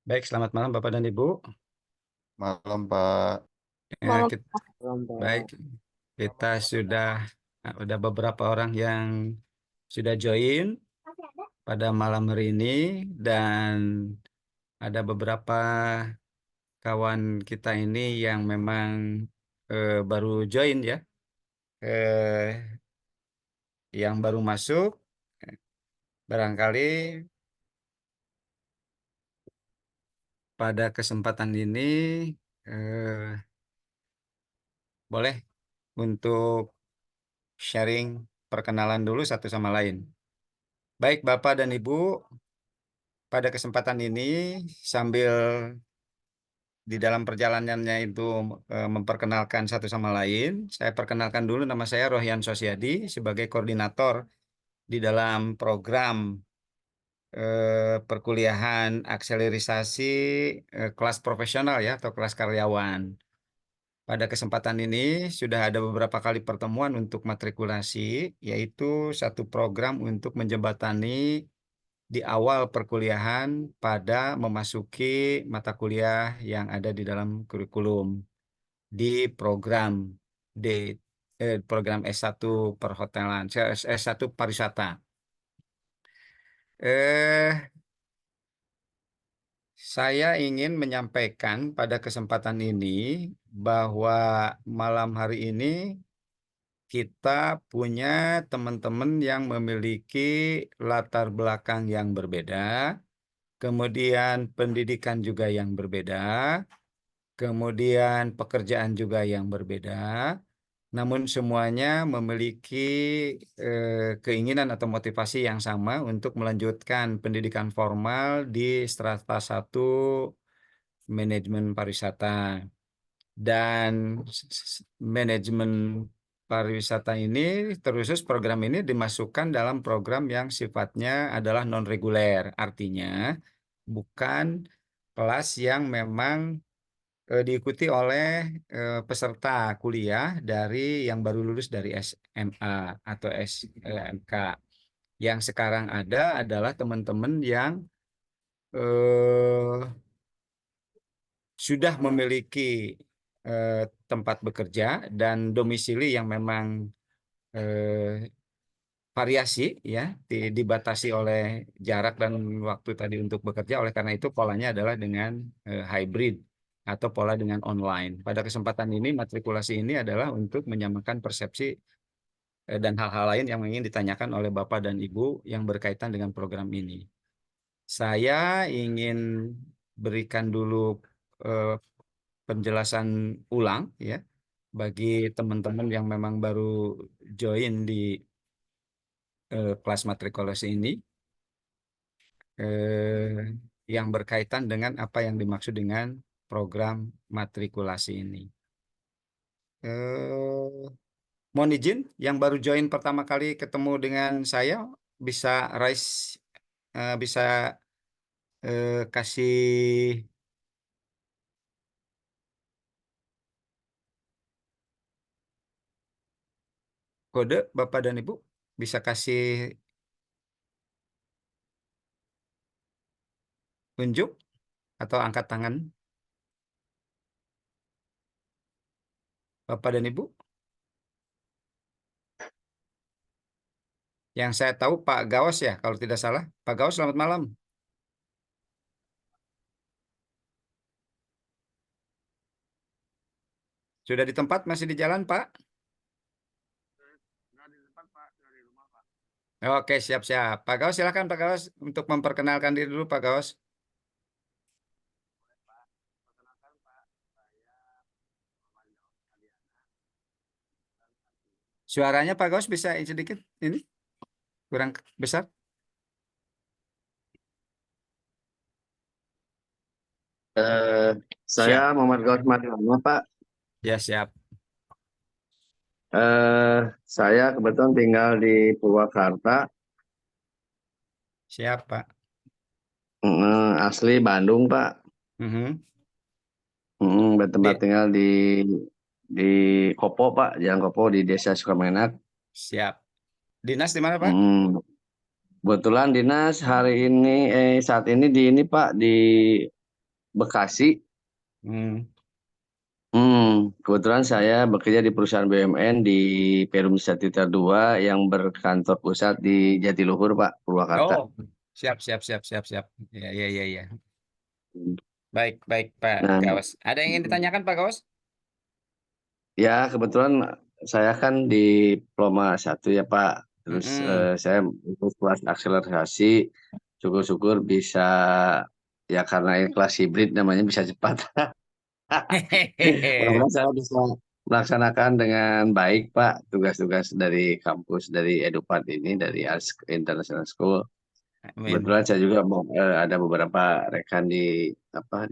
Baik, selamat malam Bapak dan Ibu. Malam Pak. Eh, Malam. kit- baik, Pak. kita sudah beberapa orang yang sudah join pada malam hari ini dan ada beberapa kawan kita ini yang memang baru join ya, eh, yang baru masuk. Barangkali pada kesempatan ini eh, boleh untuk sharing perkenalan dulu satu sama lain. Baik, Bapak dan Ibu, pada kesempatan ini sambil di dalam perjalanannya itu memperkenalkan satu sama lain, saya perkenalkan dulu nama saya Rohyan Sosyadi sebagai koordinator di dalam program perkuliahan akselerasi kelas profesional ya atau kelas karyawan. Pada kesempatan ini sudah ada beberapa kali pertemuan untuk matrikulasi, yaitu satu program untuk menjembatani di awal perkuliahan pada memasuki mata kuliah yang ada di dalam kurikulum di program D program S1 perhotelan, S1 pariwisata. Eh, saya ingin menyampaikan pada kesempatan ini bahwa malam hari ini kita punya teman-teman yang memiliki latar belakang yang berbeda, kemudian pendidikan juga yang berbeda, kemudian pekerjaan juga yang berbeda, namun semuanya memiliki keinginan atau motivasi yang sama untuk melanjutkan pendidikan formal di strata satu manajemen pariwisata. Dan manajemen pariwisata ini, terusus program ini dimasukkan dalam program yang sifatnya adalah non-reguler. Artinya bukan kelas yang memang diikuti oleh peserta kuliah dari yang baru lulus dari SMA atau SMK. Yang sekarang ada adalah teman-teman yang eh, sudah memiliki eh, tempat bekerja dan domisili yang memang eh, variasi ya, dibatasi oleh jarak dan waktu tadi untuk bekerja. Oleh karena itu polanya adalah dengan hybrid atau pola dengan online. Pada kesempatan ini matrikulasi ini adalah untuk menyamakan persepsi dan hal-hal lain yang ingin ditanyakan oleh Bapak dan Ibu yang berkaitan dengan program ini. Saya ingin berikan dulu eh, penjelasan ulang ya bagi teman-teman yang memang baru join di kelas matrikulasi ini, eh, yang berkaitan dengan apa yang dimaksud dengan program matrikulasi ini. Mohon izin, yang baru join pertama kali ketemu dengan saya bisa raise, bisa kasih kode Bapak dan Ibu, bisa kasih unjuk atau angkat tangan Bapak dan Ibu. Yang saya tahu Pak Gaos ya, kalau tidak salah. Pak Gaos, selamat malam. Sudah di tempat, masih di jalan, Pak? Oke, siap-siap. Pak Gaos, silakan Pak Gaos untuk memperkenalkan diri dulu, Pak Gaos. Suaranya Pak Gaos bisa sedikit ini kurang besar. Eh, saya Siap. Muhammad Gaus Madiwana, Pak. Ya, siap. Eh, saya kebetulan tinggal di Purwakarta, Siap, Pak. asli Bandung, Pak. Mhm. Bertempat Di, tinggal di Kopo, Pak. Jalan Kopo di Desa Sukamenak. siap. Dinas di mana, Pak? Mm, Kebetulan dinas hari ini, saat ini di ini, Pak, di Bekasi. Hmm. Kebetulan saya bekerja di perusahaan BUMN di Perum Satita 2 yang berkantor pusat di Jatiluhur, Pak, Purwakarta. Oh, siap, siap, siap, siap, siap. Ya, ya, ya, ya. Hmm. Baik, baik, Pak Nah, Gawas. Ada yang ingin ditanyakan, Pak Gawas? ya kebetulan saya kan diploma 1 ya, Pak. Terus Mm-mm. saya ikut kelas akselerasi, syukur-syukur bisa, ya karena ini kelas hibrid namanya bisa cepat. Hehehe. Mudah-mudahan saya bisa melaksanakan dengan baik, Pak, tugas-tugas dari kampus, dari Edupad ini, dari Arts International School. Amin. Kebetulan saya juga ada beberapa rekan di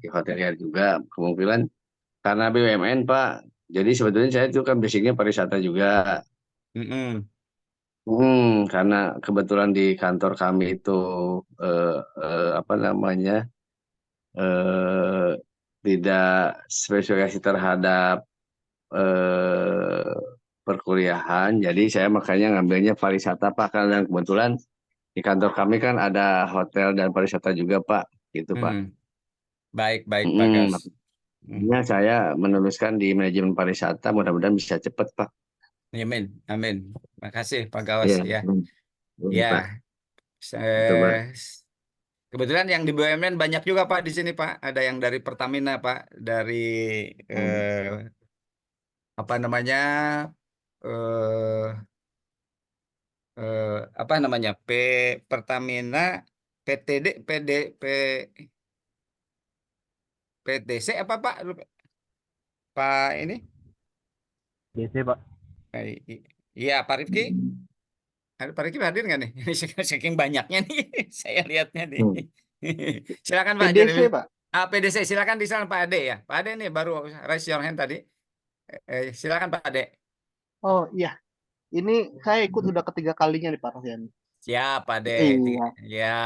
hotelnya juga, kemungkinan karena BUMN, Pak. Jadi sebetulnya saya itu kan basicnya pariwisata juga. Mm-mm. Karena kebetulan di kantor kami itu eh, apa namanya eh, tidak spesifikasi terhadap eh, perkuliahan. Jadi saya makanya ngambilnya pariwisata, Pak. Karena kebetulan di kantor kami kan ada hotel dan pariwisata juga, Pak. Gitu, Pak. Mm. Baik, baik, Pak Mm, Gawas. Mm. Makanya saya menuliskan di manajemen pariwisata. Mudah-mudahan bisa cepat, Pak. Amin, amin. Makasih, Pak Gawas. Iya, Ya, Pak. ya. Itu, Pak. Kebetulan yang di BUMN banyak juga Pak di sini Pak. Ada yang dari Pertamina Pak, dari apa namanya eh eh, apa namanya Pertamina, PTD, PTC apa Pak? Pak ini? DC Pak. Iya Pak Rifki. Pak Rifki hadir nggak nih? Ini saking banyaknya nih, saya lihatnya nih. Hmm. Silakan Pak. Jadi PDC Pak. PDC silakan di sana Pak Ade ya. Pak Ade nih baru raise your hand tadi. Silakan Pak Ade. Oh iya, ini saya ikut udah ketiga kalinya nih Pak Rohyan. Siap, Pak De. Iya. Ya,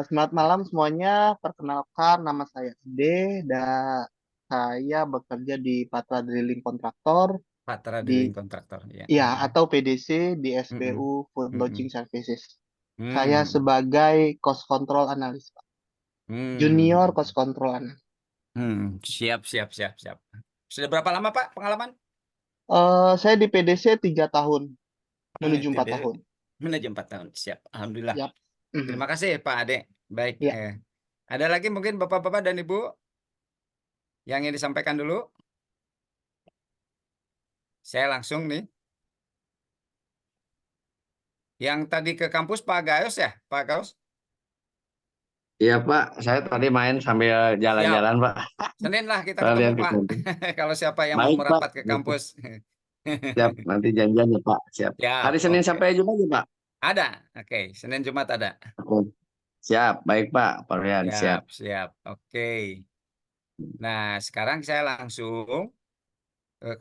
Selamat malam semuanya. Perkenalkan nama saya Ade dan saya bekerja di Patra Drilling Kontraktor Patra di Drilling Kontraktor. Ya. ya atau PDC di SBU Mm-mm. Food Lodging Mm-mm. Services. Saya Hmm. sebagai cost control analis, Pak. Junior Hmm. cost control analis. Siap, siap, siap, siap. Sudah berapa lama, Pak, pengalaman? Saya di PDC 3 tahun menuju Itu 4 tahun. menuju 4 tahun. Siap. Alhamdulillah. Yap. Mhm. Terima kasih, Pak Ade. Baik. Ya. Ada lagi mungkin Bapak-Bapak dan Ibu yang ingin disampaikan dulu? Saya langsung nih. Yang tadi ke kampus Pak Gayus ya, Pak Gaus? Iya, Pak. Saya tadi main sambil Siap. jalan-jalan, Pak. Senin lah kita Saya ketemu, lihat ke Pak. kantin. Kalau siapa yang mau Baik, Pak. merapat ke kampus. Siap. Nanti janjian ya, Pak. Siap. Siap, Hari Senin oke. sampai Jumat ya, Pak? Ada. Oke, Senin Jumat ada. Oke. Siap. Baik, Pak. Pak Rian, Siap, siap. siap. Oke. Nah, sekarang saya langsung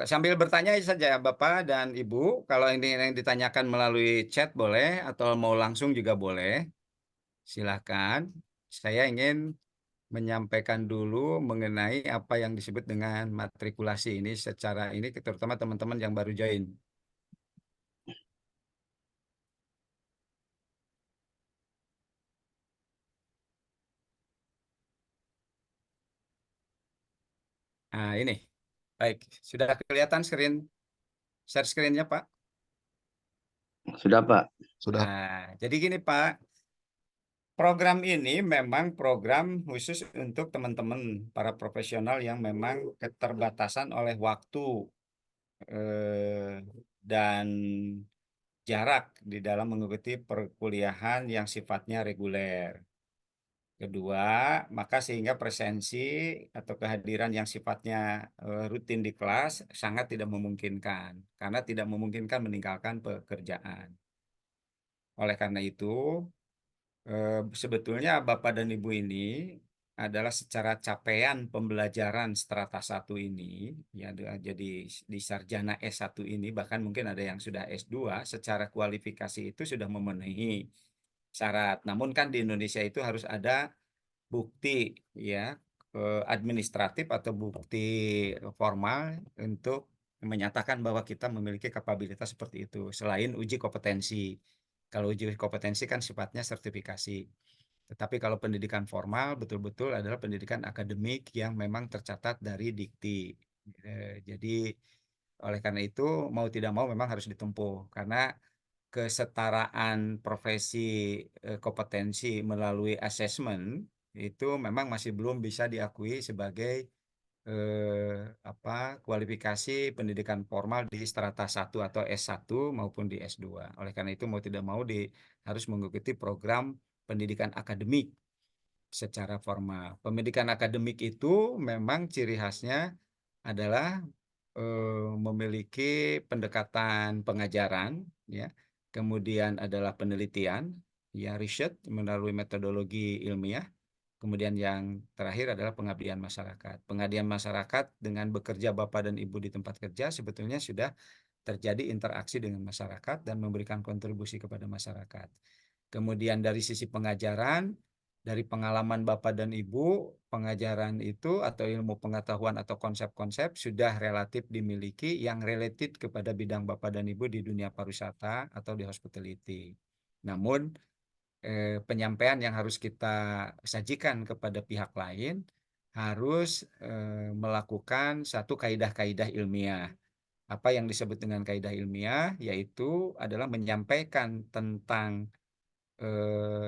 sambil bertanya saja Bapak dan Ibu, kalau ini yang ditanyakan melalui chat boleh atau mau langsung juga boleh. Silakan. Saya ingin menyampaikan dulu mengenai apa yang disebut dengan matrikulasi ini secara ini terutama teman-teman yang baru join. Nah, ini. Baik, sudah kelihatan share screen-nya, Pak? Sudah, Pak. Sudah. Nah, jadi gini, Pak. Program ini memang program khusus untuk teman-teman para profesional yang memang keterbatasan oleh waktu dan jarak di dalam mengikuti perkuliahan yang sifatnya reguler. Kedua, maka sehingga presensi atau kehadiran yang sifatnya rutin di kelas sangat tidak memungkinkan karena tidak memungkinkan meninggalkan pekerjaan. Oleh karena itu, sebetulnya Bapak dan Ibu ini adalah secara capaian pembelajaran strata 1 ini, ya jadi di sarjana S1 ini, bahkan mungkin ada yang sudah S2, secara kualifikasi itu sudah memenuhi syarat. Namun kan di Indonesia itu harus ada bukti ya administratif atau bukti formal untuk menyatakan bahwa kita memiliki kapabilitas seperti itu, selain uji kompetensi. Kalau uji kompetensi kan sifatnya sertifikasi. Tetapi kalau pendidikan formal betul-betul adalah pendidikan akademik yang memang tercatat dari Dikti. Jadi oleh karena itu mau tidak mau memang harus ditempuh karena kesetaraan profesi kompetensi melalui asesmen itu memang masih belum bisa diakui sebagai kualifikasi pendidikan formal di strata 1 atau S1 maupun di S2. Oleh karena itu mau tidak mau harus mengikuti program pendidikan akademik secara formal. Pendidikan akademik itu memang ciri khasnya adalah memiliki pendekatan pengajaran, ya, kemudian adalah penelitian, ya, riset melalui metodologi ilmiah. Kemudian yang terakhir adalah pengabdian masyarakat. Pengabdian masyarakat dengan bekerja Bapak dan Ibu di tempat kerja sebetulnya sudah terjadi interaksi dengan masyarakat dan memberikan kontribusi kepada masyarakat. Kemudian dari sisi pengajaran, dari pengalaman Bapak dan Ibu, pengajaran itu atau ilmu pengetahuan atau konsep-konsep sudah relatif dimiliki yang related kepada bidang Bapak dan Ibu di dunia pariwisata atau di hospitality. Namun penyampaian yang harus kita sajikan kepada pihak lain harus melakukan satu kaidah-kaidah ilmiah. Apa yang disebut dengan kaidah ilmiah yaitu adalah menyampaikan tentang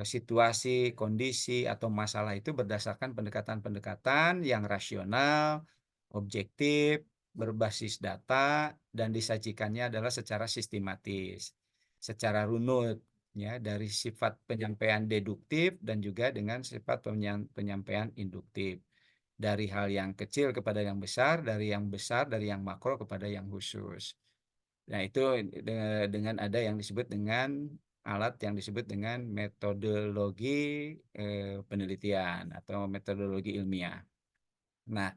situasi, kondisi, atau masalah itu berdasarkan pendekatan-pendekatan yang rasional, objektif, berbasis data, dan disajikannya adalah secara sistematis, secara runut, ya, dari sifat penyampaian deduktif dan juga dengan sifat penyampaian induktif. Dari hal yang kecil kepada yang besar, dari yang besar, dari yang makro kepada yang khusus. Nah, itu dengan ada yang disebut dengan alat yang disebut dengan metodologi penelitian atau metodologi ilmiah. Nah,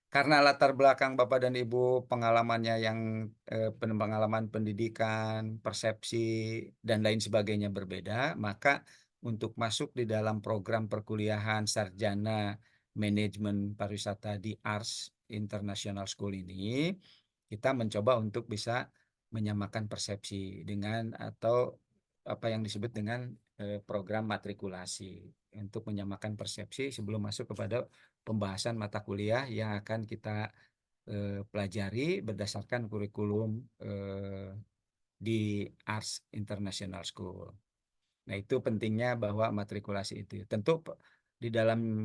karena latar belakang Bapak dan Ibu pengalamannya yang pengalaman pendidikan, persepsi, dan lain sebagainya berbeda, maka untuk masuk di dalam program perkuliahan sarjana manajemen pariwisata di Ars International School ini, kita mencoba untuk bisa menyamakan persepsi dengan atau apa yang disebut dengan program matrikulasi untuk menyamakan persepsi sebelum masuk kepada pembahasan mata kuliah yang akan kita pelajari berdasarkan kurikulum di Ars International School. Nah, itu pentingnya bahwa matrikulasi itu. Tentu di dalam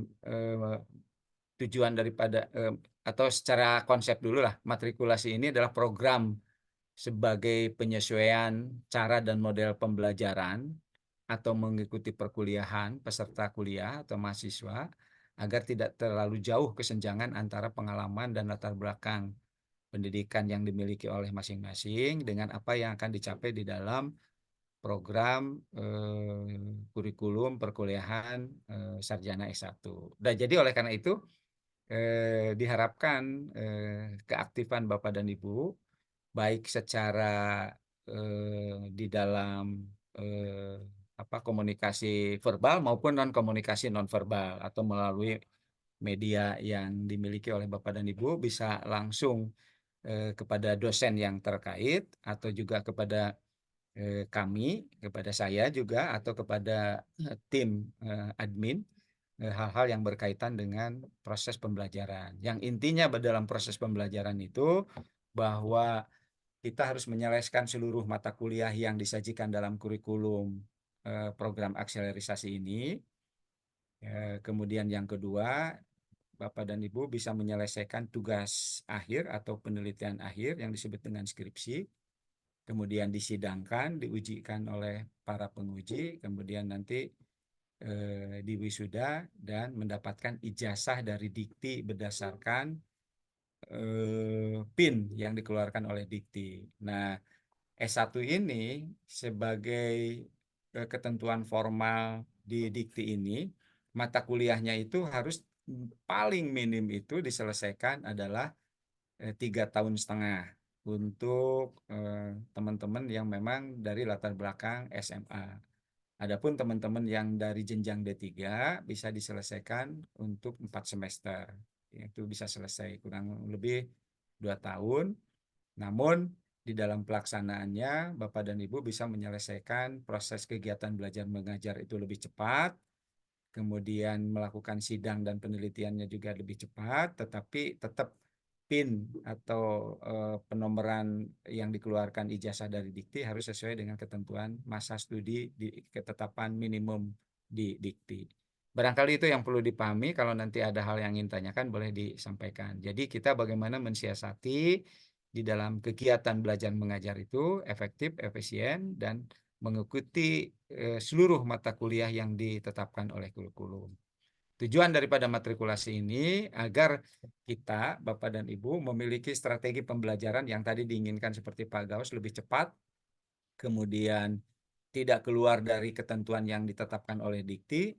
tujuan daripada atau secara konsep dulu lah, matrikulasi ini adalah program sebagai penyesuaian cara dan model pembelajaran atau mengikuti perkuliahan peserta kuliah atau mahasiswa agar tidak terlalu jauh kesenjangan antara pengalaman dan latar belakang pendidikan yang dimiliki oleh masing-masing dengan apa yang akan dicapai di dalam program kurikulum perkuliahan sarjana S1. Dan jadi oleh karena itu diharapkan keaktifan Bapak dan Ibu baik secara di dalam komunikasi verbal maupun komunikasi non verbal atau melalui media yang dimiliki oleh Bapak dan Ibu bisa langsung kepada dosen yang terkait atau juga kepada kami, kepada saya juga atau kepada tim admin hal-hal yang berkaitan dengan proses pembelajaran. Yang intinya dalam proses pembelajaran itu bahwa kita harus menyelesaikan seluruh mata kuliah yang disajikan dalam kurikulum program akselerasi ini. Kemudian yang kedua, Bapak dan Ibu bisa menyelesaikan tugas akhir atau penelitian akhir yang disebut dengan skripsi. Kemudian disidangkan, diujikan oleh para penguji, kemudian nanti diwisuda dan mendapatkan ijazah dari Dikti berdasarkan PIN yang dikeluarkan oleh Dikti. Nah, S1 ini sebagai ketentuan formal di Dikti ini, mata kuliahnya itu harus paling minim itu diselesaikan adalah 3,5 tahun untuk teman-teman yang memang dari latar belakang SMA. Adapun teman-teman yang dari jenjang D3 bisa diselesaikan untuk 4 semester. Itu bisa selesai kurang lebih 2 tahun. Namun di dalam pelaksanaannya Bapak dan Ibu bisa menyelesaikan proses kegiatan belajar mengajar itu lebih cepat kemudian melakukan sidang dan penelitiannya juga lebih cepat, tetapi tetap PIN atau penomoran yang dikeluarkan ijazah dari Dikti harus sesuai dengan ketentuan masa studi di ketetapan minimum di Dikti. Barangkali itu yang perlu dipahami. Kalau nanti ada hal yang ingin tanyakan boleh disampaikan. Jadi kita bagaimana mensiasati di dalam kegiatan belajar mengajar itu efektif, efisien, dan mengikuti seluruh mata kuliah yang ditetapkan oleh kurikulum. Tujuan daripada matrikulasi ini agar kita, Bapak dan Ibu, memiliki strategi pembelajaran yang tadi diinginkan seperti Pak Gaus, lebih cepat, kemudian tidak keluar dari ketentuan yang ditetapkan oleh Dikti,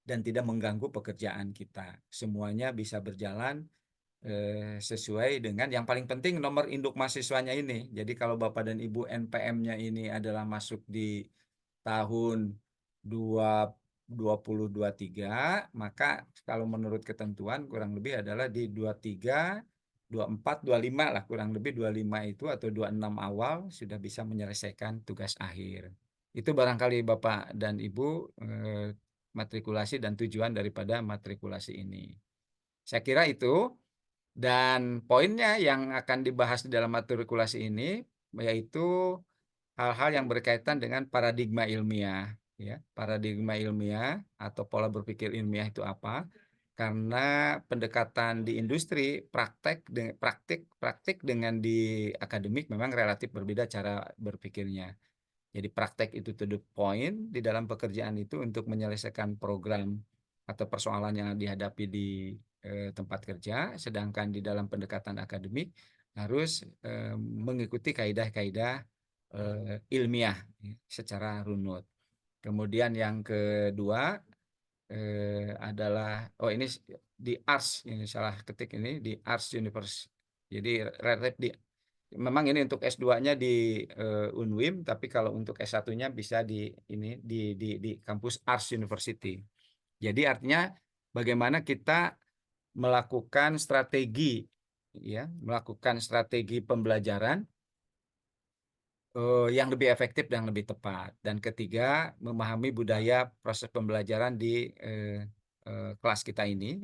dan tidak mengganggu pekerjaan kita. Semuanya bisa berjalan sesuai dengan yang paling penting nomor induk mahasiswanya ini. Jadi kalau Bapak dan Ibu NPM-nya ini adalah masuk di tahun 2023, maka kalau menurut ketentuan kurang lebih adalah di 23, 24, 25 lah, kurang lebih 25 itu atau 26 awal sudah bisa menyelesaikan tugas akhir. Itu barangkali Bapak dan Ibu matrikulasi dan tujuan daripada matrikulasi ini. Saya kira itu. Dan poinnya yang akan dibahas di dalam matrikulasi ini yaitu hal-hal yang berkaitan dengan paradigma ilmiah, ya. Paradigma ilmiah atau pola berpikir ilmiah itu apa? Karena pendekatan di industri praktik dengan di akademik memang relatif berbeda cara berpikirnya. Jadi praktek itu to the point di dalam pekerjaan itu untuk menyelesaikan program atau persoalan yang dihadapi di tempat kerja, sedangkan di dalam pendekatan akademik harus mengikuti kaidah-kaidah ilmiah secara runut. Kemudian yang kedua adalah ini di Ars, ini salah ketik ini di Ars Universe. Jadi relatif di memang ini untuk S2-nya di Unwim, tapi kalau untuk S1-nya bisa di ini di kampus Ars University. Jadi artinya bagaimana kita melakukan strategi, ya, melakukan strategi pembelajaran yang lebih efektif dan lebih tepat. Dan ketiga, memahami budaya proses pembelajaran di kelas kita ini.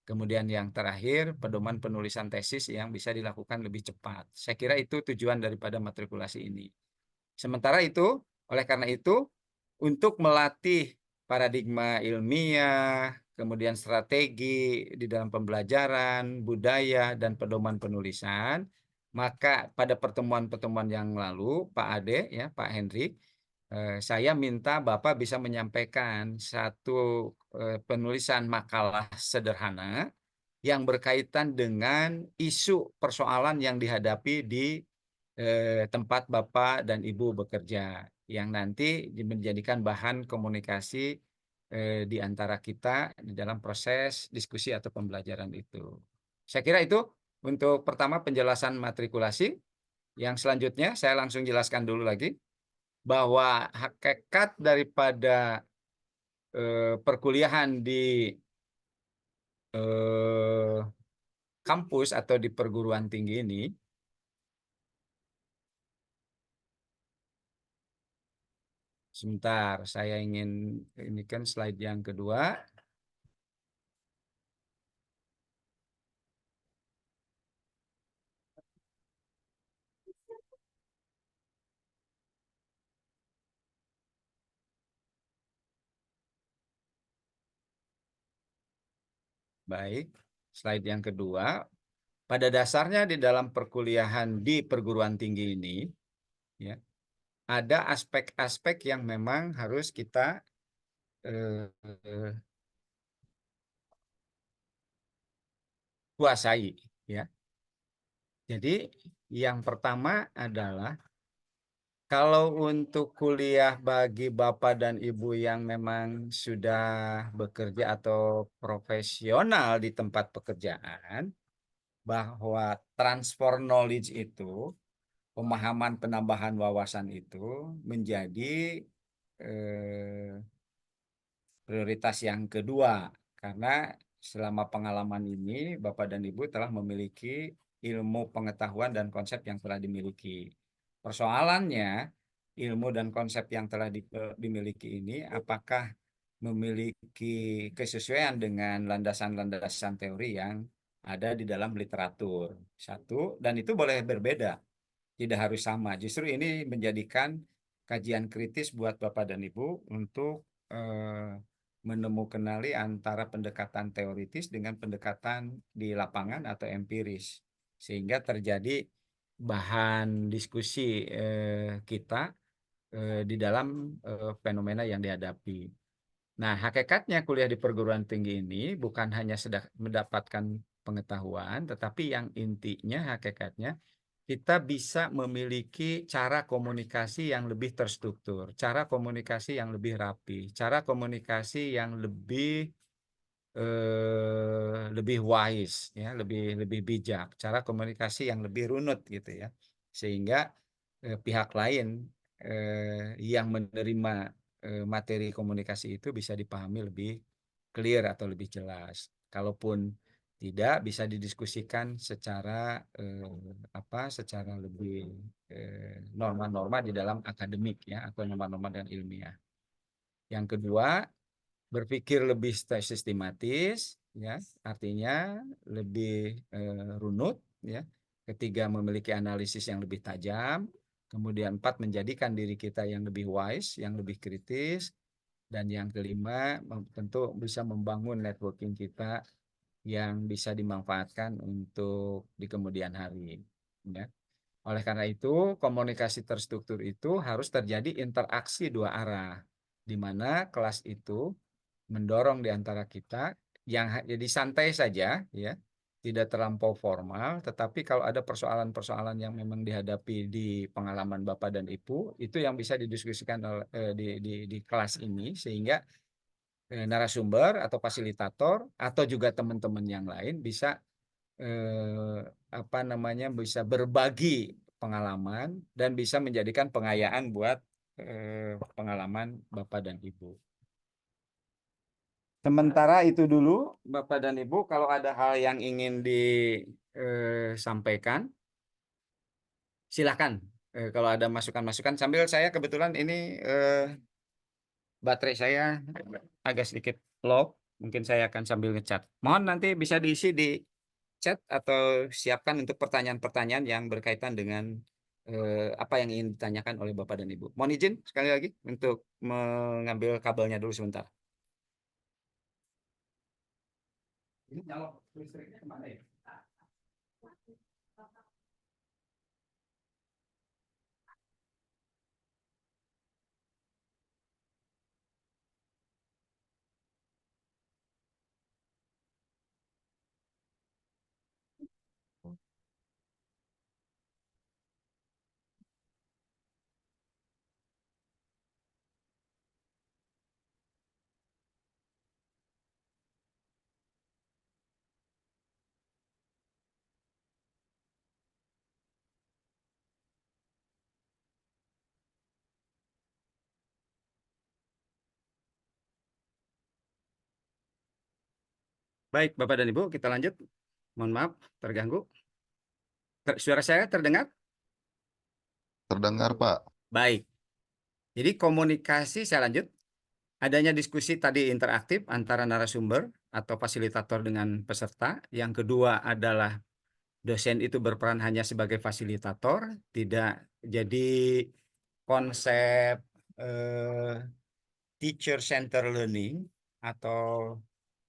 Kemudian yang terakhir, pedoman penulisan tesis yang bisa dilakukan lebih cepat. Saya kira itu tujuan daripada matrikulasi ini. Sementara itu, oleh karena itu, untuk melatih paradigma ilmiah, kemudian strategi di dalam pembelajaran, budaya, dan pedoman penulisan, maka pada pertemuan-pertemuan yang lalu, Pak Ade, ya, Pak Hendrik, saya minta Bapak bisa menyampaikan satu penulisan makalah sederhana yang berkaitan dengan isu persoalan yang dihadapi di tempat Bapak dan Ibu bekerja, yang nanti menjadikan bahan komunikasi di antara kita di dalam proses diskusi atau pembelajaran itu. Saya kira itu untuk pertama penjelasan matrikulasi. Yang selanjutnya saya langsung jelaskan dulu lagi bahwa hakikat daripada perkuliahan di kampus atau di perguruan tinggi ini sebentar, saya ingin ini kan slide yang kedua. Baik, slide yang kedua. Pada dasarnya di dalam perkuliahan di perguruan tinggi ini, ya, ada aspek-aspek yang memang harus kita kuasai, ya. Jadi yang pertama adalah kalau untuk kuliah bagi Bapak dan Ibu yang memang sudah bekerja atau profesional di tempat pekerjaan, bahwa transfer knowledge itu, pemahaman penambahan wawasan itu menjadi prioritas yang kedua, karena selama pengalaman ini Bapak dan Ibu telah memiliki ilmu pengetahuan dan konsep yang telah dimiliki. Persoalannya, ilmu dan konsep yang telah dimiliki ini apakah memiliki kesesuaian dengan landasan-landasan teori yang ada di dalam literatur. Satu, dan itu boleh berbeda, tidak harus sama. Justru ini menjadikan kajian kritis buat Bapak dan Ibu untuk menemukan antara pendekatan teoritis dengan pendekatan di lapangan atau empiris, sehingga terjadi bahan diskusi kita di dalam fenomena yang dihadapi. Nah, hakikatnya kuliah di perguruan tinggi ini bukan hanya mendapatkan pengetahuan, tetapi yang intinya hakikatnya kita bisa memiliki cara komunikasi yang lebih terstruktur, cara komunikasi yang lebih rapi, cara komunikasi yang lebih wise, ya, lebih bijak, cara komunikasi yang lebih runut gitu ya, sehingga pihak lain yang menerima materi komunikasi itu bisa dipahami lebih clear atau lebih jelas. Kalaupun tidak, bisa didiskusikan secara secara lebih norma-norma di dalam akademik ya, atau norma-norma dan ilmiah. Yang kedua, berpikir lebih sistematis, ya, artinya lebih runut, ya. Ketiga, memiliki analisis yang lebih tajam. Kemudian empat, menjadikan diri kita yang lebih wise, yang lebih kritis. Dan yang kelima, tentu bisa membangun networking kita yang bisa dimanfaatkan untuk di kemudian hari. Ya. Oleh karena itu, komunikasi terstruktur itu harus terjadi interaksi dua arah, di mana kelas itu mendorong di antara kita yang jadi santai saja, ya, tidak terlampau formal, tetapi kalau ada persoalan-persoalan yang memang dihadapi di pengalaman Bapak dan Ibu, itu yang bisa didiskusikan di kelas ini, sehingga narasumber atau fasilitator atau juga teman-teman yang lain bisa bisa berbagi pengalaman dan bisa menjadikan pengayaan buat pengalaman Bapak dan Ibu. Sementara itu dulu, Bapak dan Ibu, kalau ada hal yang ingin disampaikan, silakan. Kalau ada masukan-masukan, sambil saya kebetulan ini baterai saya agak sedikit low, mungkin saya akan sambil ngecat. Mohon nanti bisa diisi di chat atau siapkan untuk pertanyaan-pertanyaan yang berkaitan dengan apa yang ingin ditanyakan oleh Bapak dan Ibu. Mohon izin sekali lagi untuk mengambil kabelnya dulu sebentar. Ini nyala listriknya kemana ya? Baik, Bapak dan Ibu, kita lanjut. Mohon maaf, terganggu. Suara saya terdengar? Terdengar, Pak. Baik. Jadi komunikasi, saya lanjut. Adanya diskusi tadi interaktif antara narasumber atau fasilitator dengan peserta. Yang kedua adalah dosen itu berperan hanya sebagai fasilitator, tidak jadi konsep teacher center learning atau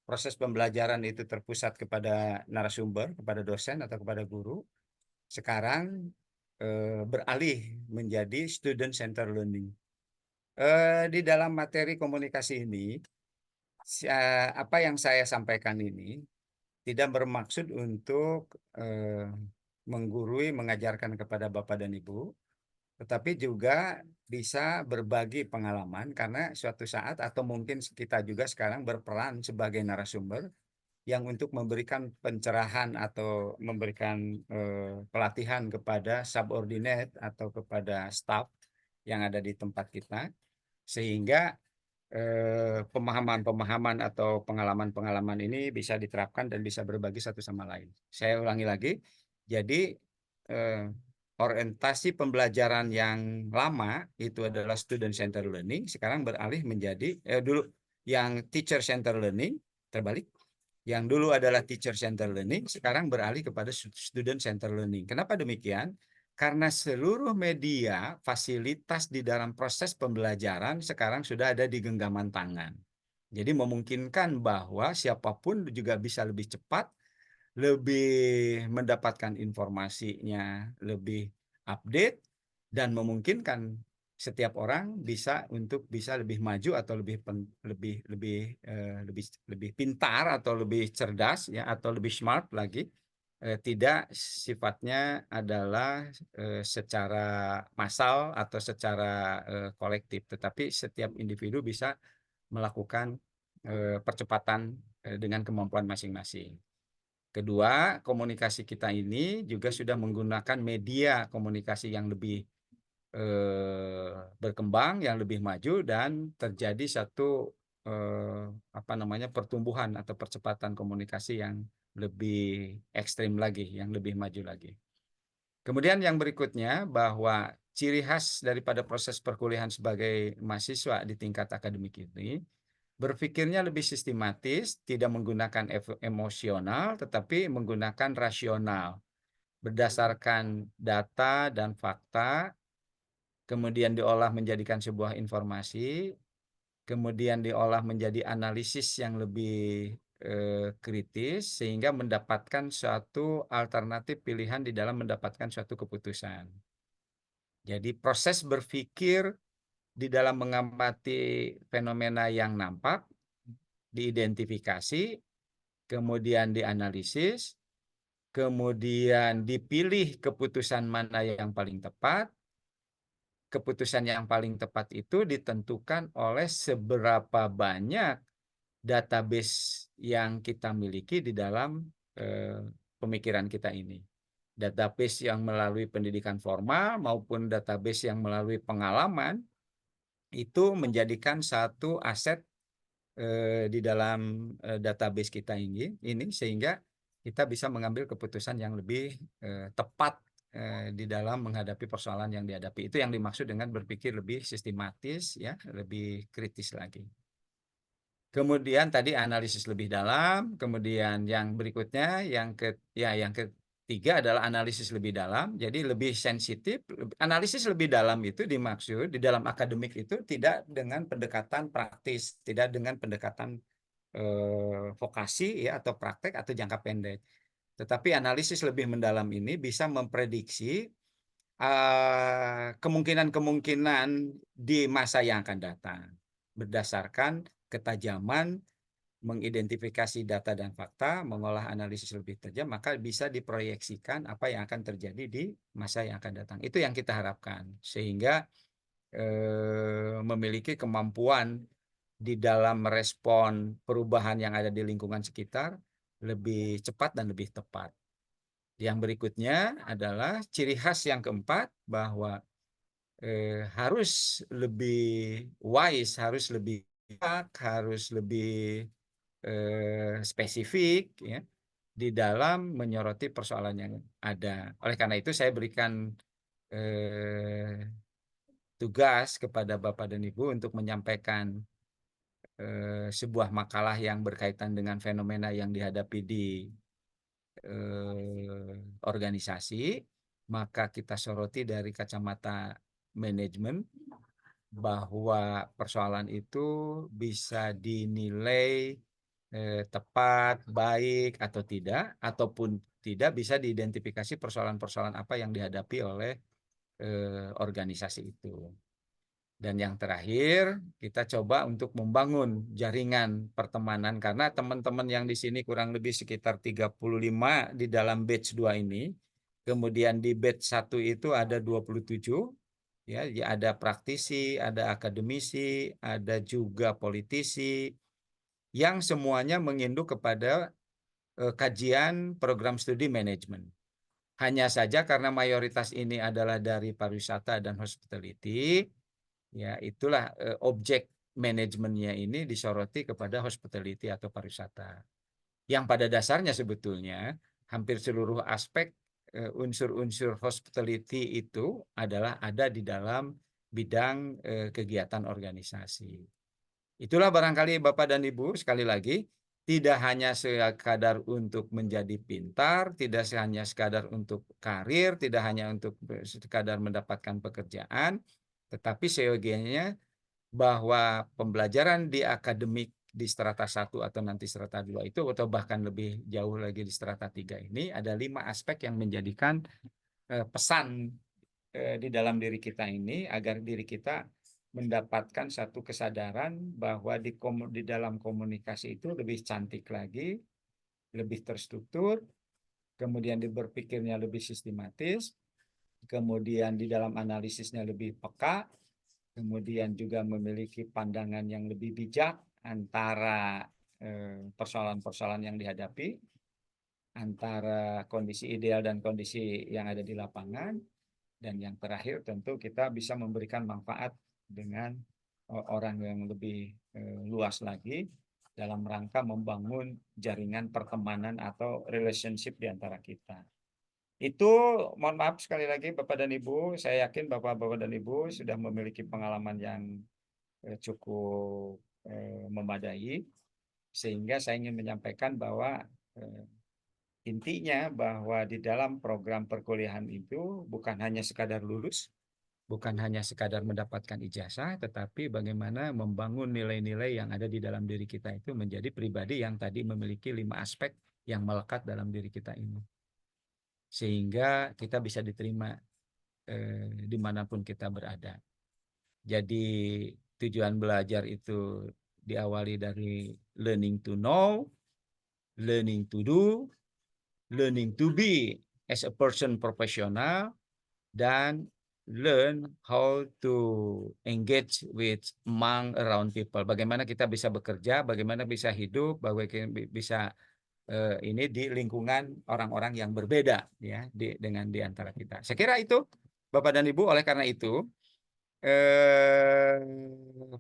proses pembelajaran itu terpusat kepada narasumber, kepada dosen atau kepada guru. Sekarang beralih menjadi student center learning. Di dalam materi komunikasi ini, apa yang saya sampaikan ini tidak bermaksud untuk menggurui, mengajarkan kepada Bapak dan Ibu, tetapi juga bisa berbagi pengalaman, karena suatu saat atau mungkin kita juga sekarang berperan sebagai narasumber yang untuk memberikan pencerahan atau memberikan pelatihan kepada subordinate atau kepada staff yang ada di tempat kita, sehingga pemahaman-pemahaman atau pengalaman-pengalaman ini bisa diterapkan dan bisa berbagi satu sama lain. Saya ulangi lagi, jadi orientasi pembelajaran yang lama itu adalah student center learning, sekarang beralih menjadi dulu yang teacher center learning, terbalik. Yang dulu adalah teacher center learning, sekarang beralih kepada student center learning. Kenapa demikian? Karena seluruh media, fasilitas di dalam proses pembelajaran sekarang sudah ada di genggaman tangan. Jadi memungkinkan bahwa siapapun juga bisa lebih cepat, lebih mendapatkan informasinya, lebih update, dan memungkinkan setiap orang bisa lebih maju atau lebih pintar atau lebih cerdas ya, atau lebih smart lagi. Tidak sifatnya adalah secara massal atau secara kolektif, tetapi setiap individu bisa melakukan percepatan dengan kemampuan masing-masing. Kedua, komunikasi kita ini juga sudah menggunakan media komunikasi yang lebih berkembang, yang lebih maju, dan terjadi satu pertumbuhan atau percepatan komunikasi yang lebih ekstrim lagi, yang lebih maju lagi. Kemudian yang berikutnya, bahwa ciri khas daripada proses perkuliahan sebagai mahasiswa di tingkat akademik ini, berpikirnya lebih sistematis, tidak menggunakan emosional, tetapi menggunakan rasional, berdasarkan data dan fakta, kemudian diolah menjadikan sebuah informasi, kemudian diolah menjadi analisis yang lebih kritis, sehingga mendapatkan suatu alternatif pilihan di dalam mendapatkan suatu keputusan. Jadi proses berpikir di dalam mengamati fenomena yang nampak, diidentifikasi, kemudian dianalisis, kemudian dipilih keputusan mana yang paling tepat. Keputusan yang paling tepat itu ditentukan oleh seberapa banyak database yang kita miliki di dalam pemikiran kita ini. Database yang melalui pendidikan formal maupun database yang melalui pengalaman itu menjadikan satu aset di dalam database kita ini sehingga kita bisa mengambil keputusan yang lebih tepat di dalam menghadapi persoalan yang dihadapi. Itu yang dimaksud dengan berpikir lebih sistematis, ya, lebih kritis lagi. Kemudian tadi analisis lebih dalam, kemudian yang berikutnya yang ketiga adalah analisis lebih dalam, jadi lebih sensitif. Analisis lebih dalam itu dimaksud di dalam akademik itu tidak dengan pendekatan praktis, tidak dengan pendekatan vokasi ya, atau praktek atau jangka pendek. Tetapi analisis lebih mendalam ini bisa memprediksi kemungkinan-kemungkinan di masa yang akan datang berdasarkan ketajaman mengidentifikasi data dan fakta, mengolah analisis lebih tajam, maka bisa diproyeksikan apa yang akan terjadi di masa yang akan datang. Itu yang kita harapkan, sehingga memiliki kemampuan di dalam merespon perubahan yang ada di lingkungan sekitar lebih cepat dan lebih tepat. Yang berikutnya adalah ciri khas yang keempat, bahwa harus lebih wise, harus lebih spesifik ya di dalam menyoroti persoalan yang ada. Oleh karena itu saya berikan tugas kepada Bapak dan Ibu untuk menyampaikan sebuah makalah yang berkaitan dengan fenomena yang dihadapi di organisasi, maka kita soroti dari kacamata manajemen bahwa persoalan itu bisa dinilai tepat, baik atau tidak, ataupun tidak bisa diidentifikasi persoalan-persoalan apa yang dihadapi oleh organisasi itu. Dan yang terakhir, kita coba untuk membangun jaringan pertemanan, karena teman-teman yang di sini kurang lebih sekitar 35 di dalam batch 2 ini. Kemudian di batch 1 itu ada 27, ya, ada praktisi, ada akademisi, ada juga politisi, yang semuanya menginduk kepada kajian program studi manajemen. Hanya saja karena mayoritas ini adalah dari pariwisata dan hospitality, ya, itulah objek manajemennya ini disoroti kepada hospitality atau pariwisata. Yang pada dasarnya sebetulnya hampir seluruh aspek unsur-unsur hospitality itu adalah ada di dalam bidang kegiatan organisasi. Itulah barangkali Bapak dan Ibu, sekali lagi, tidak hanya sekadar untuk menjadi pintar, tidak hanya sekadar untuk karir, tidak hanya untuk sekadar mendapatkan pekerjaan, tetapi seyogianya bahwa pembelajaran di akademik di strata 1 atau nanti strata 2 itu, atau bahkan lebih jauh lagi di strata 3 ini, ada 5 aspek yang menjadikan pesan di dalam diri kita ini, agar diri kita mendapatkan satu kesadaran bahwa di dalam komunikasi itu lebih cantik lagi, lebih terstruktur, kemudian berpikirnya lebih sistematis, kemudian di dalam analisisnya lebih peka, kemudian juga memiliki pandangan yang lebih bijak antara persoalan-persoalan yang dihadapi, antara kondisi ideal dan kondisi yang ada di lapangan, dan yang terakhir tentu kita bisa memberikan manfaat dengan orang yang lebih luas lagi dalam rangka membangun jaringan pertemanan atau relationship di antara kita. Itu mohon maaf sekali lagi Bapak dan Ibu, saya yakin Bapak-Bapak dan Ibu sudah memiliki pengalaman yang cukup memadai, sehingga saya ingin menyampaikan bahwa intinya bahwa di dalam program perkuliahan itu bukan hanya sekadar lulus, bukan hanya sekadar mendapatkan ijazah, tetapi bagaimana membangun nilai-nilai yang ada di dalam diri kita itu menjadi pribadi yang tadi memiliki 5 aspek yang melekat dalam diri kita ini. Sehingga kita bisa diterima dimanapun kita berada. Jadi tujuan belajar itu diawali dari learning to know, learning to do, learning to be as a person professional, dan learn how to engage with among around people. Bagaimana kita bisa bekerja, bagaimana bisa hidup, bagaimana bisa ini di lingkungan orang-orang yang berbeda ya dengan di antara kita. Saya kira itu Bapak dan Ibu. Oleh karena itu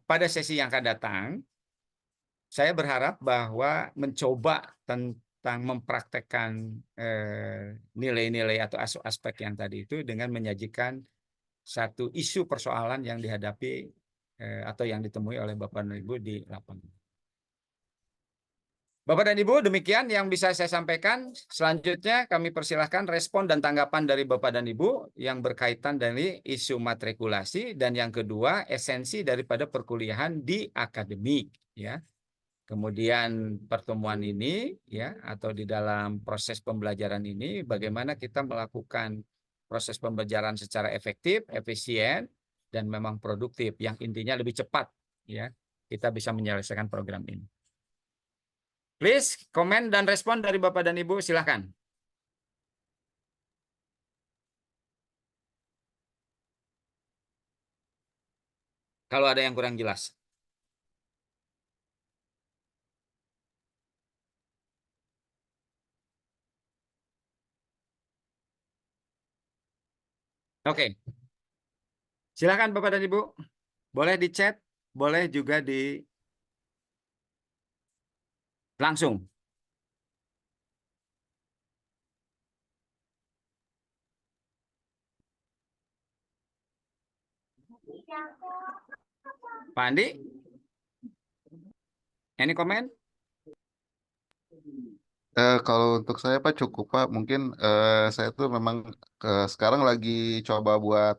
pada sesi yang akan datang saya berharap bahwa mencoba tentang mempraktekkan nilai-nilai atau aspek yang tadi itu dengan menyajikan satu isu persoalan yang dihadapi atau yang ditemui oleh Bapak dan Ibu di lapangan. Bapak dan Ibu, demikian yang bisa saya sampaikan. Selanjutnya kami persilahkan respon dan tanggapan dari Bapak dan Ibu yang berkaitan dari isu matrikulasi, dan yang kedua esensi daripada perkuliahan di akademik ya. Kemudian pertemuan ini ya, atau di dalam proses pembelajaran ini bagaimana kita melakukan proses pembelajaran secara efektif, efisien, dan memang produktif, yang intinya lebih cepat ya kita bisa menyelesaikan program ini. Please, komen dan respon dari Bapak dan Ibu, silakan. Kalau ada yang kurang jelas. Oke. Silakan Bapak dan Ibu. Boleh di chat, boleh juga di langsung. Pak Andi? Any comment? Kalau untuk saya Pak cukup Pak. Mungkin saya tuh memang sekarang lagi coba buat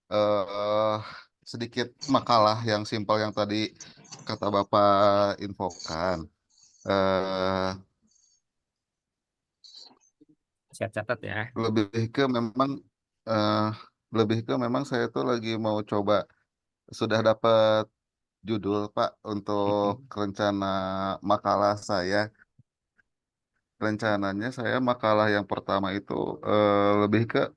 eh, sedikit makalah yang simpel yang tadi kata Bapak infokan. Eh, Saya catat ya. lebih ke memang eh, lebih ke memang saya tuh lagi mau coba, sudah dapat judul Pak untuk rencana makalah saya. Rencananya saya makalah yang pertama itu lebih ke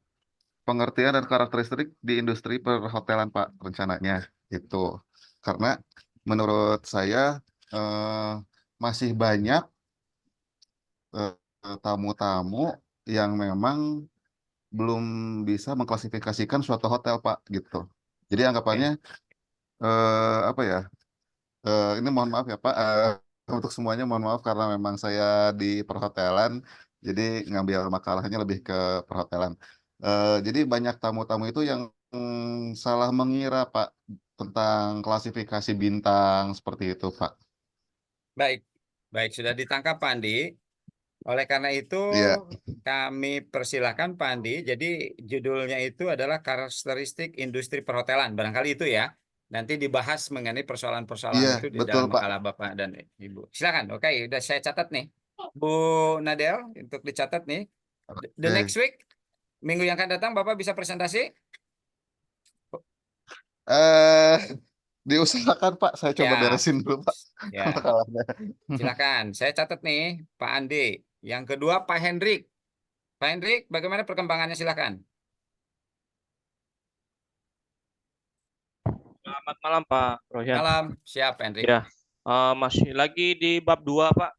pengertian dan karakteristik di industri perhotelan, Pak, rencananya itu. Karena menurut saya eh, masih banyak tamu-tamu yang memang belum bisa mengklasifikasikan suatu hotel, Pak, gitu. Jadi anggapannya apa ya? Ini mohon maaf ya, Pak. Untuk semuanya mohon maaf karena memang saya di perhotelan, jadi ngambil makalahnya lebih ke perhotelan. Jadi banyak tamu-tamu itu yang salah mengira Pak tentang klasifikasi bintang seperti itu Pak. Baik, baik sudah ditangkap Pak Andi. Oleh karena itu Iya, kami persilahkan Pak Andi. Jadi judulnya itu adalah karakteristik industri perhotelan. Barangkali itu ya. Nanti dibahas mengenai persoalan-persoalan iya itu di betul dalam Pak. makalah Bapak dan Ibu. Silakan. Oke, udah saya catat nih. Bu Nadel untuk dicatat nih. The next Oke. week, minggu yang akan datang Bapak bisa presentasi? Eh, diusahakan Pak, saya coba Ya, beresin dulu Pak ya. makalannya. Silakan. Saya catat nih Pak Andi. Yang kedua Pak Hendrik. Pak Hendrik, bagaimana perkembangannya silakan. Selamat malam Pak Royan. Malam, siap Pak Hendrik. Ya, masih lagi di bab 2 Pak.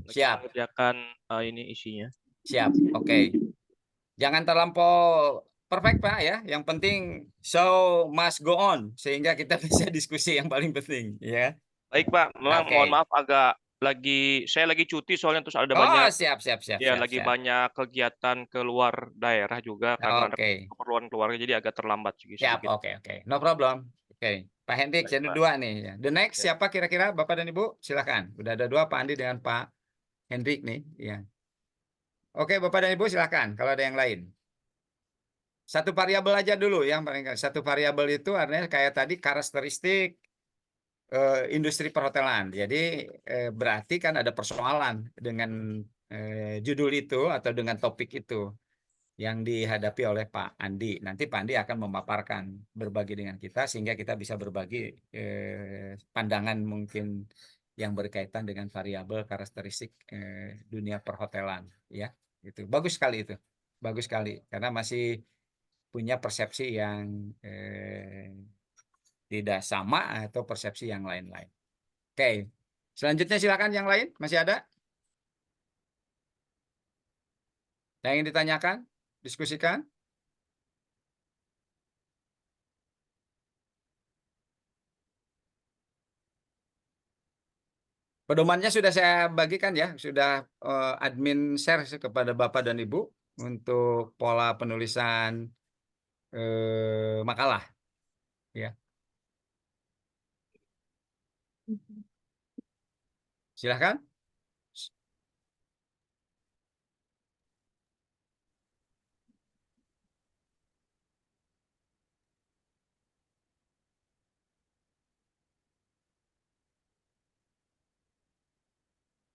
Lagi Siap. mengerjakan ini isinya. Siap, oke. Jangan terlampau perfect Pak ya. Yang penting show must go on sehingga kita bisa diskusi yang paling penting ya. Baik Pak, memang Oke. mohon maaf saya lagi cuti soalnya terus ada Oh, banyak siap. banyak kegiatan keluar daerah juga karena ada Oke. keperluan keluarga jadi agak terlambat Siap, sedikit. oke. No problem. Oke. Pak Hendrik, Baik, jadi Pak. 2 nih ya. The next Ya. siapa kira-kira Bapak dan Ibu? Silakan. Udah ada 2 Pak Andi dengan Pak Hendrik nih ya. Oke, Bapak dan Ibu silakan kalau ada yang lain. Satu variabel aja dulu yang paling satu variabel itu artinya kayak tadi karakteristik industri perhotelan. Jadi berarti kan ada persoalan dengan judul itu atau dengan topik itu yang dihadapi oleh Pak Andi. Nanti Pak Andi akan memaparkan berbagi dengan kita sehingga kita bisa berbagi pandangan mungkin yang berkaitan dengan variabel karakteristik dunia perhotelan ya. Itu bagus sekali itu. Bagus sekali karena masih punya persepsi yang tidak sama atau persepsi yang lain-lain. Oke, selanjutnya silakan yang lain masih ada yang ingin ditanyakan, diskusikan. Pedomannya sudah saya bagikan ya, sudah admin share kepada Bapak dan Ibu untuk pola penulisan makalah ya. Silahkan.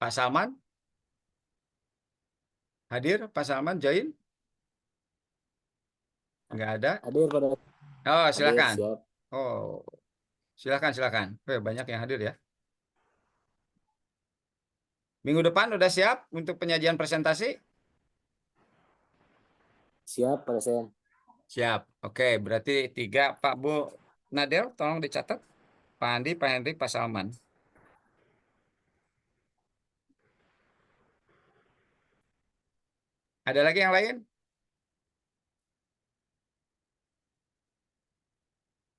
Pak Salman hadir, Pak Salman join? Nggak ada. Hadir pada Oh, hadir, silakan. siap. Oh, silakan. Banyak yang hadir ya. Minggu depan udah siap untuk penyajian presentasi? Siap pada saya. Siap. Oke, berarti 3 Pak Bu Nadel, tolong dicatat. Pak Andi, Pak Hendrik, Pak Salman. Ada lagi yang lain?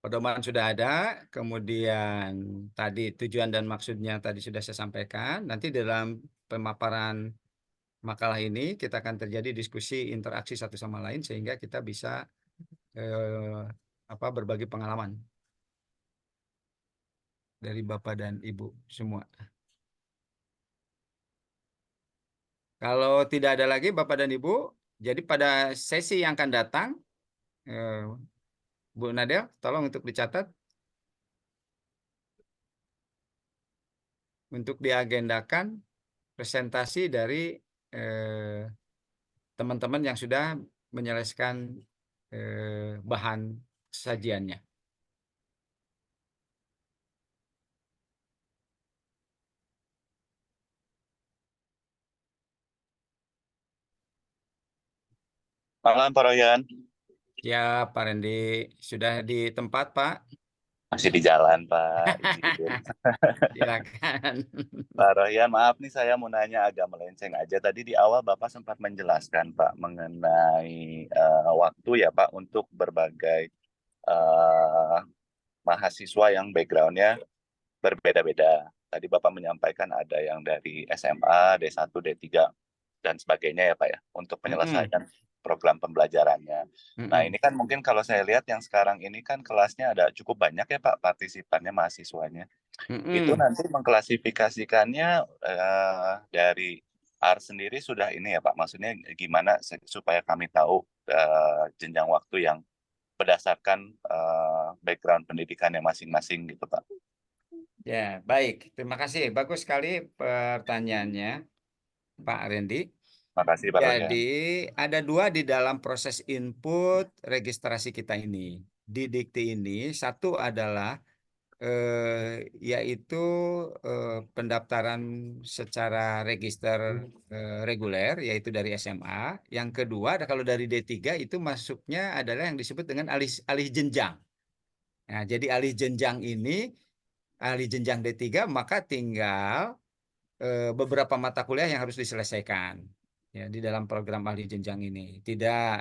Pedoman sudah ada, kemudian tadi tujuan dan maksudnya tadi sudah saya sampaikan. Nanti dalam pemaparan makalah ini kita akan terjadi diskusi interaksi satu sama lain sehingga kita bisa berbagi pengalaman dari Bapak dan Ibu semua. Kalau tidak ada lagi Bapak dan Ibu, jadi pada sesi yang akan datang, Bu Nadel, tolong untuk dicatat untuk diagendakan presentasi dari teman-teman yang sudah menyelesaikan bahan sajiannya. Malam Pak Royan, Ya, Pak Rendi, sudah di tempat, Pak? masih di jalan Pak. Izin. Silakan. Pak Royan, maaf nih saya mau nanya agak melenceng aja. Tadi di awal Bapak sempat menjelaskan Pak mengenai waktu ya Pak untuk berbagai mahasiswa yang backgroundnya berbeda-beda. Tadi Bapak menyampaikan ada yang dari SMA, D1, D3, dan sebagainya ya Pak ya, untuk penyelesaian program pembelajarannya. Nah, Mm-mm. ini kan mungkin kalau saya lihat yang sekarang ini kan kelasnya ada cukup banyak ya Pak partisipannya, mahasiswanya. Itu Mm-mm. nanti mengklasifikasikannya dari AR sendiri sudah ini ya Pak, maksudnya gimana supaya kami tahu jenjang waktu yang berdasarkan background pendidikannya masing-masing gitu Pak. Ya, baik. Terima kasih. Bagus sekali pertanyaannya, Pak Randy. Makasih Pak Royan. Jadi ada dua di dalam proses input registrasi kita ini. Di Dikti ini, satu adalah yaitu pendaftaran secara register reguler, yaitu dari SMA. Yang kedua, kalau dari D3 itu masuknya adalah yang disebut dengan alih jenjang. Nah, jadi alih jenjang ini, alih jenjang D3, maka tinggal beberapa mata kuliah yang harus diselesaikan ya di dalam program ahli jenjang ini. Tidak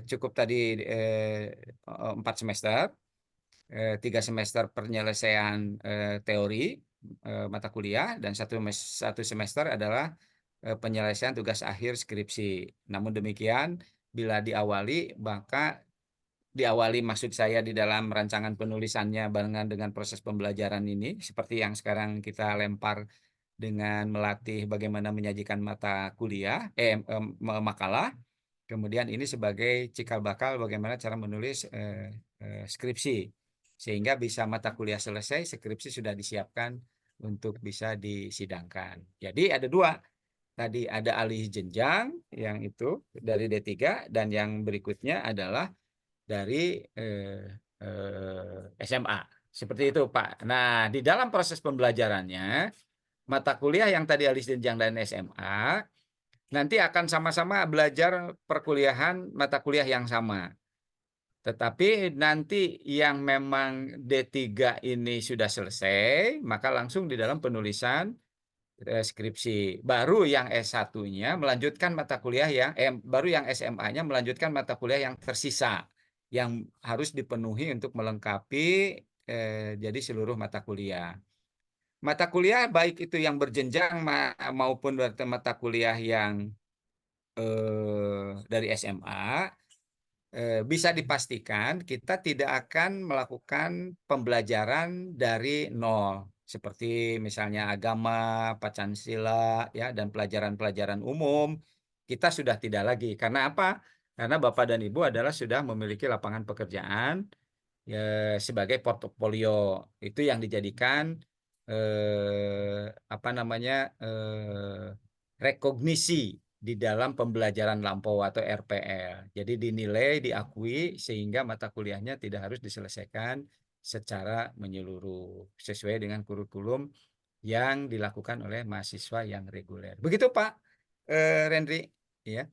cukup tadi 4 semester, 3 semester penyelesaian teori mata kuliah, dan satu semester adalah penyelesaian tugas akhir skripsi. Namun demikian, bila diawali maksud saya di dalam rancangan penulisannya barengan dengan proses pembelajaran ini, seperti yang sekarang kita lempar dengan melatih bagaimana menyajikan mata kuliah, makalah. Kemudian ini sebagai cikal bakal bagaimana cara menulis skripsi. Sehingga bisa mata kuliah selesai, skripsi sudah disiapkan untuk bisa disidangkan. Jadi ada dua. Tadi ada alih jenjang yang itu dari D3, dan yang berikutnya adalah dari SMA. Seperti itu, Pak. Nah, di dalam proses pembelajarannya, mata kuliah yang tadi alih jenjang dan SMA nanti akan sama-sama belajar perkuliahan mata kuliah yang sama. Tetapi nanti yang memang D3 ini sudah selesai, maka langsung di dalam penulisan skripsi. Baru yang S1-nya melanjutkan mata kuliah baru yang SMA-nya melanjutkan mata kuliah yang tersisa, yang harus dipenuhi untuk melengkapi jadi seluruh mata kuliah. Mata kuliah baik itu yang berjenjang maupun mata kuliah yang dari SMA, bisa dipastikan kita tidak akan melakukan pembelajaran dari nol. Seperti misalnya agama, Pancasila, ya, dan pelajaran-pelajaran umum, kita sudah tidak lagi. Karena apa? Karena Bapak dan Ibu adalah sudah memiliki lapangan pekerjaan ya, sebagai portofolio. Itu yang dijadikan apa namanya rekognisi di dalam pembelajaran lampau atau RPL. Jadi dinilai, diakui, sehingga mata kuliahnya tidak harus diselesaikan secara menyeluruh sesuai dengan kurikulum yang dilakukan oleh mahasiswa yang reguler. Begitu Pak Rendri, ya.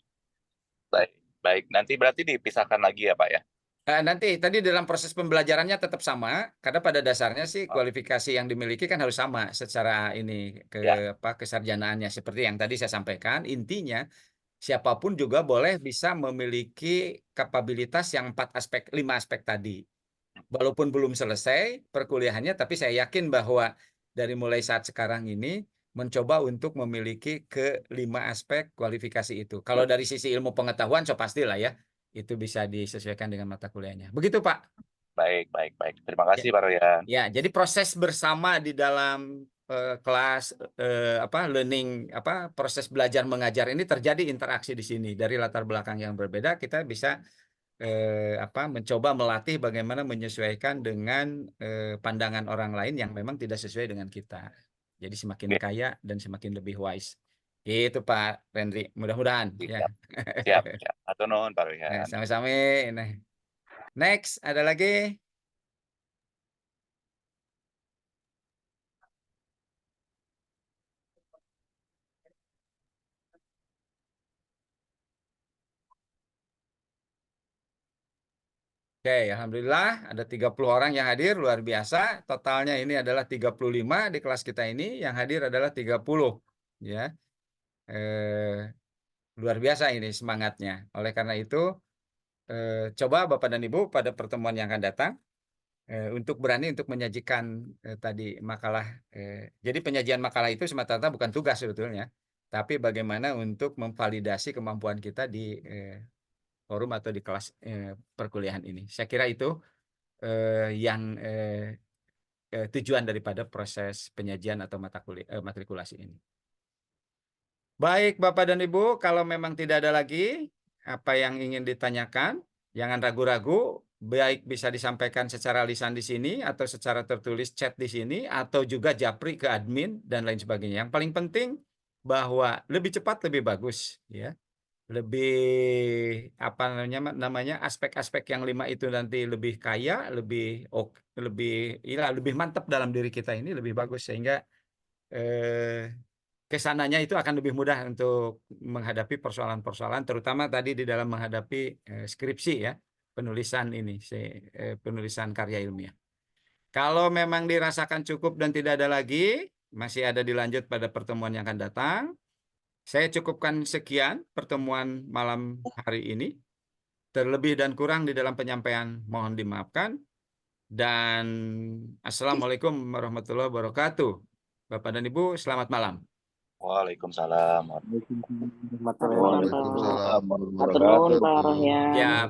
Baik, baik. Nanti berarti dipisahkan lagi ya Pak ya? Nanti tadi dalam proses pembelajarannya tetap sama, karena pada dasarnya sih Oh, kualifikasi yang dimiliki kan harus sama secara ini ya, kesarjanaannya, seperti yang tadi saya sampaikan. Intinya siapapun juga boleh bisa memiliki kapabilitas yang 5 aspek tadi. Walaupun belum selesai perkuliahannya, tapi saya yakin bahwa dari mulai saat sekarang ini mencoba untuk memiliki ke-5 aspek kualifikasi itu. Kalau dari sisi ilmu pengetahuan, so pastilah ya, itu bisa disesuaikan dengan mata kuliahnya. Begitu, Pak. baik, baik, baik. Terima Ya, kasih Pak Royan. ya, jadi proses bersama di dalam kelas learning proses belajar mengajar ini terjadi interaksi di sini. Dari latar belakang yang berbeda kita bisa mencoba melatih bagaimana menyesuaikan dengan pandangan orang lain yang memang tidak sesuai dengan kita. Jadi semakin Oke, kaya dan semakin lebih wise. Itu Pak Rendri. Mudah-mudahan ya. siap, siap, siap. Atur nuhun Pak Nah, Royan. sama-sama. Nah, next ada lagi. Oke, alhamdulillah ada 30 orang yang hadir, luar biasa. Totalnya ini adalah 35 di kelas kita ini, yang hadir adalah 30. Ya. Luar biasa ini semangatnya. Oleh karena itu, coba Bapak dan Ibu pada pertemuan yang akan datang untuk berani untuk menyajikan tadi makalah. Jadi penyajian makalah itu semata-mata bukan tugas sebetulnya, tapi bagaimana untuk memvalidasi kemampuan kita di forum atau di kelas perkuliahan ini. Saya kira itu yang tujuan daripada proses penyajian atau matrikulasi ini. Baik, Bapak dan Ibu, kalau memang tidak ada lagi apa yang ingin ditanyakan, jangan ragu-ragu, baik bisa disampaikan secara lisan di sini atau secara tertulis chat di sini atau juga japri ke admin dan lain sebagainya. Yang paling penting bahwa lebih cepat lebih bagus, ya. Lebih apa namanya aspek-aspek yang 5 itu nanti lebih kaya, lebih lebih mantap dalam diri kita ini lebih bagus sehingga kesananya itu akan lebih mudah untuk menghadapi persoalan-persoalan, terutama tadi di dalam menghadapi skripsi ya, penulisan ini, penulisan karya ilmiah. Kalau memang dirasakan cukup dan tidak ada lagi, masih ada dilanjut pada pertemuan yang akan datang. Saya cukupkan sekian pertemuan malam hari ini. Terlebih dan kurang di dalam penyampaian mohon dimaafkan. Dan Assalamualaikum warahmatullahi wabarakatuh. Bapak dan Ibu, selamat malam. Waalaikumsalam. Waalaikumsalam. Waalaikumsalam warahmatullahi Matur nuwun Pak wabarakatuh. Rohyan. Ya,